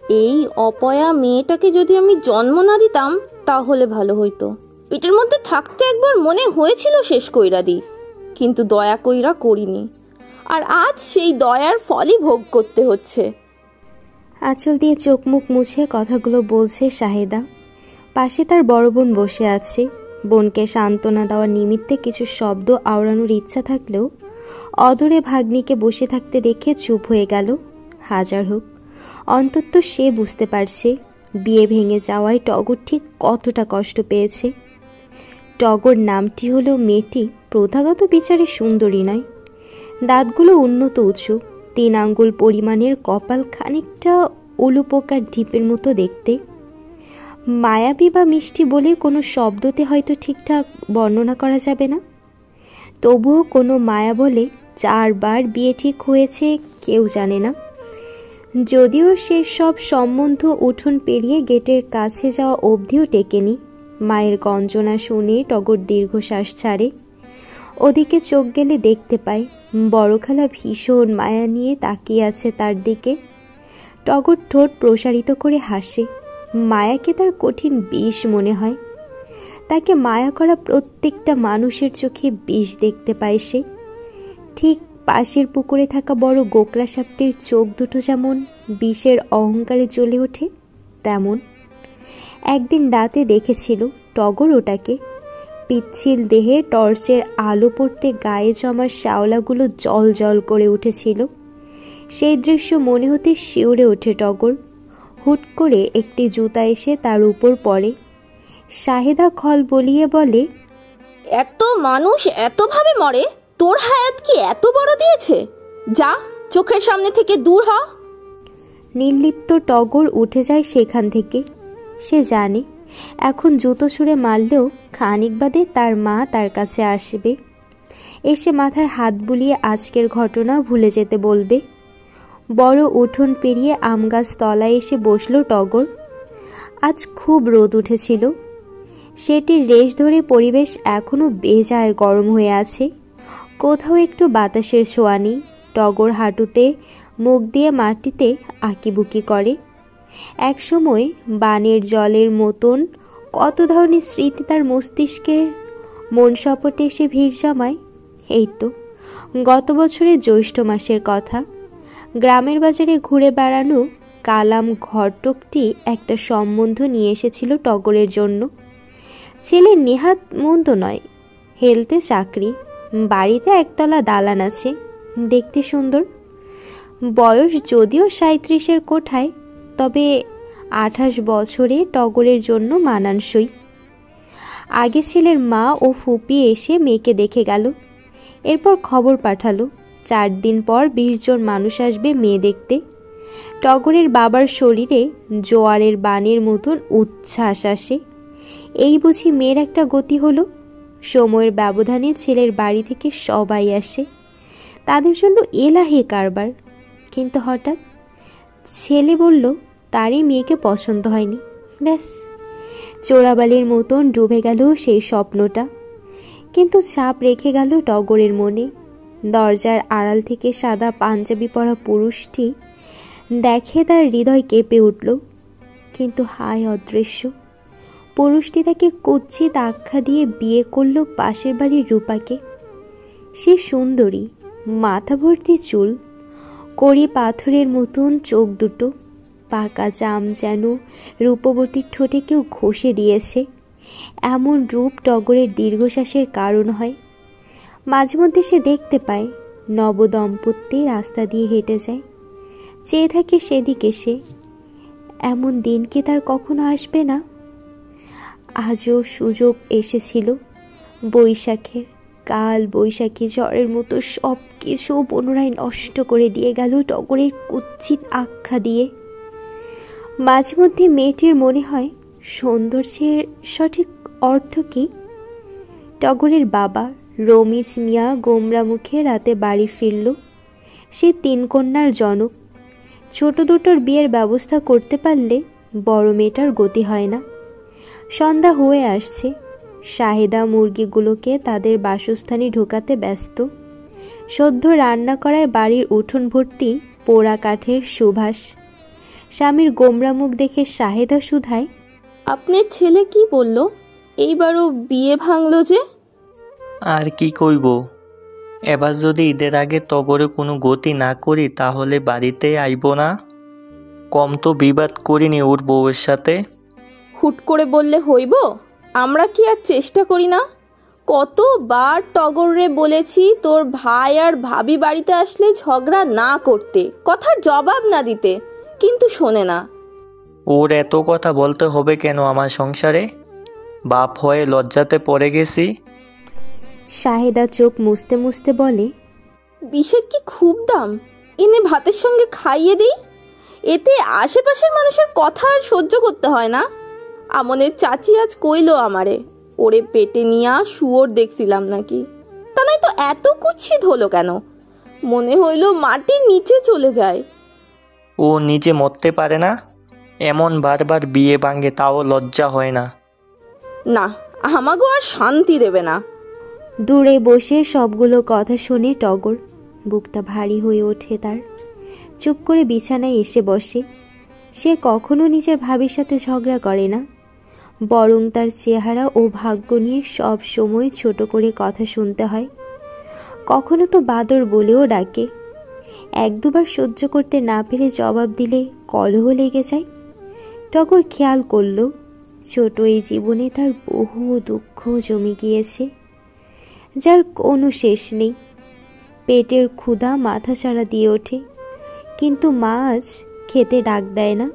এই অপয়া মেয়েটাকে যদি আমি জন্ম না দিতাম তাহলে ভালো হইতো। পেটের মধ্যে থাকতে একবার মনে হয়েছিল শেষ কইরা দিই, কিন্তু দয়া কইরা করিনি, আর আজ সেই দয়ার ফলই ভোগ করতে হচ্ছে। আঁচল দিয়ে চোখ মুখ মুছে কথাগুলো বলছে শাহেদা। পাশে তার বড় বোন বসে আছে। বোনকে সান্ত্বনা দেওয়ার নিমিত্তে কিছু শব্দ আওড়ানোর ইচ্ছা থাকলেও অদূরে ভাগ্নিকে বসে থাকতে দেখে চুপ হয়ে গেল। হাজার হোক, অন্তত সে বুঝতে পারছে বিয়ে ভেঙে যাওয়ায় টগর ঠিক কতটা কষ্ট পেয়েছে। টগর নামটি হলো মেয়েটি প্রথাগত বিচারে সুন্দরী নয়। দাঁতগুলো উন্নত উঁচু, 3 আঙ্গুল পরিমাণের, কপাল খানিকটা উলুপোকার ঢিপের মতো দেখতে। মায়াবী বা মিষ্টি বলে কোনো শব্দতে হয়তো ঠিকঠাক বর্ণনা করা যাবে না, তবুও কোনো মায়া বলে 4 বার বিয়ে ঠিক হয়েছে কেউ জানে না। যদিও সে সব সম্বন্ধ উঠোন পেরিয়ে গেটের কাছে যাওয়া অবধিও টেকেনি। মায়ের গঞ্জনা শুনে টগর দীর্ঘশ্বাস ছাড়ে। ওদিকে চোখ গেলে দেখতে পায় বড় খালা ভীষণ মায়া নিয়ে তাকিয়ে আছে তার দিকে। টগর ঠোঁট প্রসারিত করে হাসে। মায়াকে তার কঠিন বিষ মনে হয়। তাকে মায়া করা প্রত্যেকটা মানুষের চোখে বিষ দেখতে পায় সে। ঠিক পাশের পুকুরে থাকা বড় গোকরা সাপটির চোখ দুটো যেমন বিষের অহংকারে জ্বলে ওঠে, তেমন একদিন রাতে দেখেছিল টগর ওটাকে। পিচ্ছিল দেহে টর্চের আলো পড়তে গায়ে জমা শ্যাওলাগুলো জল জল করে উঠেছিল। সেই দৃশ্য মনে হতে শিউরে ওঠে টগর। হুট করে একটি জুতা এসে তার উপর পড়ে। শাহেদা খল বলিয়ে বলে, এত মানুষ এতভাবে মরে, তোর হায়াত কি এত বড় দিয়েছে? যা, চোখের সামনে থেকে দূর হ। নির্লিপ্ত টগর উঠে যায় সেখান থেকে। সে জানে এখন জুতো ছুঁড়ে মারলেও খানিক বাদে তার মা তার কাছে আসবে, এসে মাথায় হাত বুলিয়ে আজকের ঘটনা ভুলে যেতে বলবে। বড় উঠোন পেরিয়ে আম গাছ তলায় এসে বসল টগর। আজ খুব রোদ উঠেছিল। সেটির রেশ ধরে পরিবেশ এখনো বেজায় গরম হয়ে আছে। কোথাও একটু বাতাসের ছোঁয়া নেই। টগর হাঁটুতে মুখ দিয়ে মাটিতে আঁকিবুকি করে। একসময় বানের জলের মতন কত ধরনের স্মৃতি তার মস্তিষ্কের মন সপটে এসে ভিড় জমায়। এই তো গত বছরের জ্যৈষ্ঠ মাসের কথা। গ্রামের বাজারে ঘুরে বেড়ানো কালাম ঘটকটি একটা সম্বন্ধ নিয়ে এসেছিল টগরের জন্য। ছেলে নেহাত মন্দ নয়, হেলতে চাকরি, বাড়িতে একতলা দালান আছে, দেখতে সুন্দর। বয়স যদিও 37-এর কোঠায়, তবে 28 বছরে টগরের জন্য মানানসই। আগে ছেলের মা ও ফুপি এসে মেয়েকে দেখে গেল। এরপর খবর পাঠালো 4 দিন পর 20 জন মানুষ আসবে মেয়ে দেখতে। টগরের বাবার শরীরে জোয়ারের বানের মতন উচ্ছ্বাস আসে। এই বুঝি মেয়ের একটা গতি হলো। সময়ের ব্যবধানে ছেলের বাড়ি থেকে সবাই আসে, তাদের জন্য এলাহি কারবার। কিন্তু হঠাৎ ছেলে বলল তারই মেয়েকে পছন্দ হয়নি। ব্যাস, চোরাবালির মতন ডুবে গেল সেই স্বপ্নটা। কিন্তু ছাপ রেখে গেল টগরের মনে। দরজার আড়াল থেকে সাদা পাঞ্জাবি পরা পুরুষটি দেখে তার হৃদয় কেঁপে উঠল। কিন্তু হায় অদৃশ্য, পুরুষটি তাকে কুৎসিত আখ্যা দিয়ে বিয়ে করল পাশের বাড়ির রূপাকে। সে সুন্দরী, মাথা ভর্তি চুল, কড়ি পাথরের মতন চোখ দুটো, পাকা জাম যেন রূপবতীর ঠোঁটে কেউ ঘষে দিয়েছে। এমন রূপ টগরের দীর্ঘশ্বাসের কারণ হয়। মাঝে মধ্যে সে দেখতে পায় নবদম্পতি রাস্তা দিয়ে হেঁটে যায়, চেয়ে থাকে সেদিকে সে। এমন দিন কি তার কখনো আসবে না? আজও সুযোগ এসেছিল। বৈশাখের কাল বৈশাখী ঝড়ের মতো সব কিছু পুনরায় নষ্ট করে দিয়ে গেল টগরের কুৎসিত আখ্যা দিয়ে। মাঝে মধ্যে মেয়েটির মনে হয় সৌন্দর্যের সঠিক অর্থ কি। টগরের বাবা রমিজ মিয়া গোমরা মুখে রাতে বাড়ি ফিরল। সে 3 কন্যার জনক। ছোট দুটোর বিয়ের ব্যবস্থা করতে পারলে বড় মেয়েটার গতি হয় না। সন্ধ্যা হয়ে আসছে। শাহেদা মুরগিগুলোকে তাদের বাসস্থানে ঢোকাতে ব্যস্ত। সদ্য রান্না করায় বাড়ির উঠোন ভর্তি পোড়া কাঠের সুবাস। স্বামীর গোমরা মুখ দেখে শাহেদা শুধায়, আপনার ছেলে কি বলল? এইবারও বিয়ে ভাঙলো যে? আর কি কইব, এবার যদি ঈদের আগে তগরে কোনো গতি না করি তাহলে বাড়িতে আইব না। কম তো বিবাদ করিনি ওর বউয়ের সাথে। হুট করে বললে হইব? আমরা কি আর চেষ্টা করি না? কতবার টগররে বলেছি তোর ভাই আর ভাবি বাড়িতে আসলে ঝগড়া না করতে, কথার জবাব না দিতে, কিন্তু শোনে না। ওর এত কথা বলতে হবে কেন আমার সংসারে? বাপ হয়ে লজ্জাতে পড়ে গেছি। শাহেদা চোখ মুছতে মুছতে বলে, বিষের কি খুব দাম? এনে ভাতের সঙ্গে খাইয়ে দিই, এতে আশেপাশের মানুষের কথা আর সহ্য করতে হয় না। আমনের চাচি আজ কইলো আমারে, ওরে পেটে নিয়া শুয়োর দেখছিলাম নাকি। তা নয় তো এত কুৎসিত হলো কেন? মনে হইল মাটির নিচে চলে যায়। ও নিজে মরতে পারে না? এমন বারবার বিয়ে ভাঙে তাও লজ্জা হয় না? না, আমাগো আর শান্তি দেবে না। দূরে বসে সবগুলো কথা শুনে টগর বুকটা ভারী হয়ে ওঠে তার। চুপ করে বিছানায় এসে বসে। সে কখনো নিজের ভাবির সাথে ঝগড়া করে না, বরং তার চেহারা ও ভাগ্য নিয়ে সব সময় ছোট করে কথা শুনতে হয়। কখনো তো বাদর বলেও ডাকে। এক দুবার সহ্য করতে না পেরে জবাব দিলে কলহ লেগে যায়। টগর খেয়াল করল, ছোট এই জীবনে তার বহু দুঃখ জমে গিয়েছে, যার কোনো শেষ নেই। পেটের ক্ষুধা মাথাচাড়া দিয়ে ওঠে, কিন্তু মা আজ খেতে ডাক দেয় না।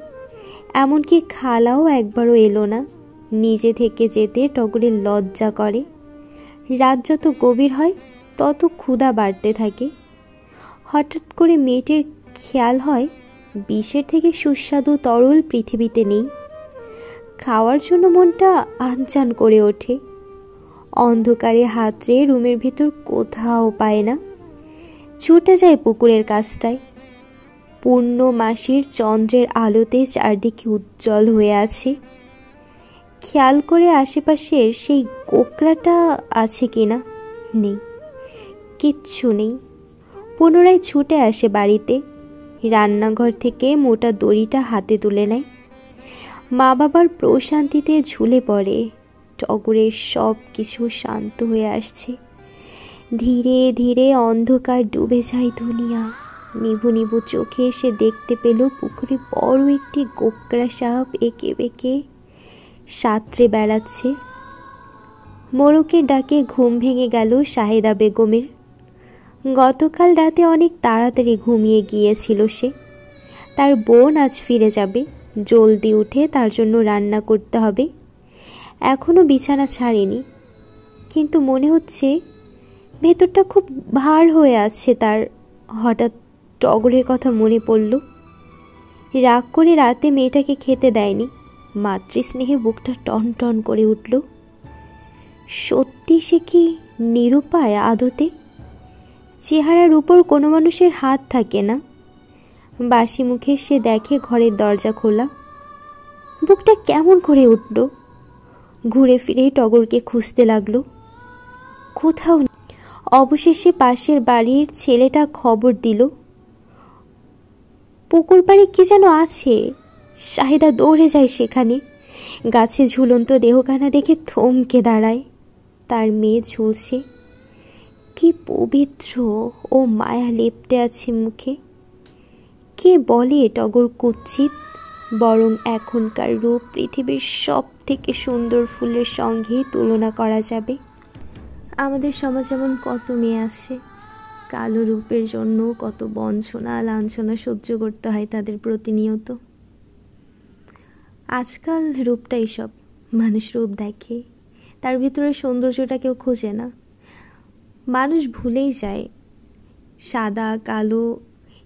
এমনকি খালাও একবারও এলো না। নিজে থেকে যেতে টগরের লজ্জা করে। রাত যত গভীর হয় তত ক্ষুধা বাড়তে থাকে। হঠাৎ করে মেয়েটির খেয়াল হয় বিষের থেকে সুস্বাদু তরল পৃথিবীতে নেই। খাওয়ার জন্য মনটা আনচান করে ওঠে। অন্ধকারে হাতড়ে রুমের ভিতর কোথাও পায় না। ছুটে যায় পুকুরের কাছটায়। পূর্ণমাসীর চন্দ্রের আলোতে চারদিকে উজ্জ্বল হয়ে আছে। খেয়াল করে আশেপাশের সেই কোকড়াটা আছে কিনা। নেই, কিচ্ছু নেই। পুনরায় ছুটে আসে বাড়িতে। রান্নাঘর থেকে মোটা দড়িটা হাতে তুলে নেয়। মা বাবার প্রশান্তিতে ঝুলে পড়ে। টগরের সব কিছু শান্ত হয়ে আসছে। ধীরে ধীরে অন্ধকার ডুবে যায় দুনিয়া। নিভু নিভু চোখে এসে দেখতে পেল পুকুরে বড় একটি গোকড়া সাপ এঁকে বেঁকে সাঁতরে বেড়াচ্ছে। মোরকের ডাকে ঘুম ভেঙে গেল শাহেদা বেগমের। গতকাল রাতে অনেক তাড়াতাড়ি ঘুমিয়ে গিয়েছিল সে। তার বোন আজ ফিরে যাবে, জলদি উঠে তার জন্য রান্না করতে হবে। এখনও বিছানা ছাড়েনি, কিন্তু মনে হচ্ছে ভেতরটা খুব ভার হয়ে আছে তার। হঠাৎ টগরের কথা মনে পড়ল। রাগ করে রাতে মেয়েটাকে খেতে দেয়নি। মাতৃস্নেহে বুকটা টন টন করে উঠল। সত্যি সে কি নিরুপায় আদতে? চেহারার উপর কোনো মানুষের হাত থাকে না। বাসি মুখে সে দেখে ঘরের দরজা খোলা। বুকটা কেমন করে উঠল। ঘুরে ফিরে টগরকে খুঁজতে লাগলো, কোথাও। অবশেষে পাশের বাড়ির ছেলেটা খবর দিল পুকুর পাড়ে কি যেন আছে। শাহেদা দৌড়ে যায় সেখানে। গাছে ঝুলন্ত দেহখানা দেখে থমকে দাঁড়ায়। তার মেয়ে ঝুলছে, কি পবিত্র ও মায়া লেপ্টে আছে মুখে। কে বলে টগর কুৎসিত? বরং এখনকার রূপ পৃথিবীর সব থেকে সুন্দর ফুলের সঙ্গে তুলনা করা যাবে। আমাদের সমাজ এমন কত মেয়ে আছে, কালো রূপের জন্য কত বঞ্চনা লাঞ্ছনা সহ্য করতে হয় তাদের প্রতিনিয়ত। আজকাল রূপটাই সব। মানুষ রূপ দেখে, তার ভিতরে সৌন্দর্যটা কেউ খোঁজে না। মানুষ ভুলেই যায় সাদা কালো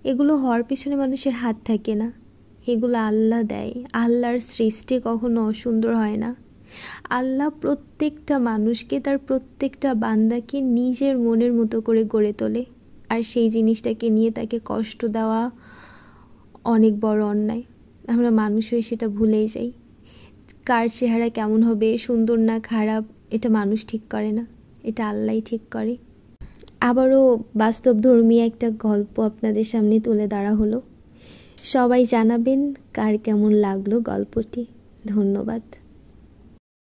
এগুলো হওয়ার পেছনে মানুষের হাত থাকে না। এগুলো আল্লাহ দেয়। আল্লাহর সৃষ্টি কখনো অসুন্দর হয় না। আল্লাহ প্রত্যেকটা মানুষকে, তার প্রত্যেকটা বান্দাকে নিজের মনের মতো করে গড়ে তোলে। আর সেই জিনিসটাকে নিয়ে তাকে কষ্ট দেওয়া অনেক বড় অন্যায়। আমরা মানুষ হয়ে সেটা ভুলেই যাই। কার চেহারা কেমন হবে, সুন্দর না খারাপ, এটা মানুষ ঠিক করে না, এটা আল্লাহই ঠিক করে। আবারও বাস্তবধর্মী একটা গল্প আপনাদের সামনে তুলে ধরা হলো। সবাই জানাবেন কার কেমন লাগলো গল্পটি। ধন্যবাদ।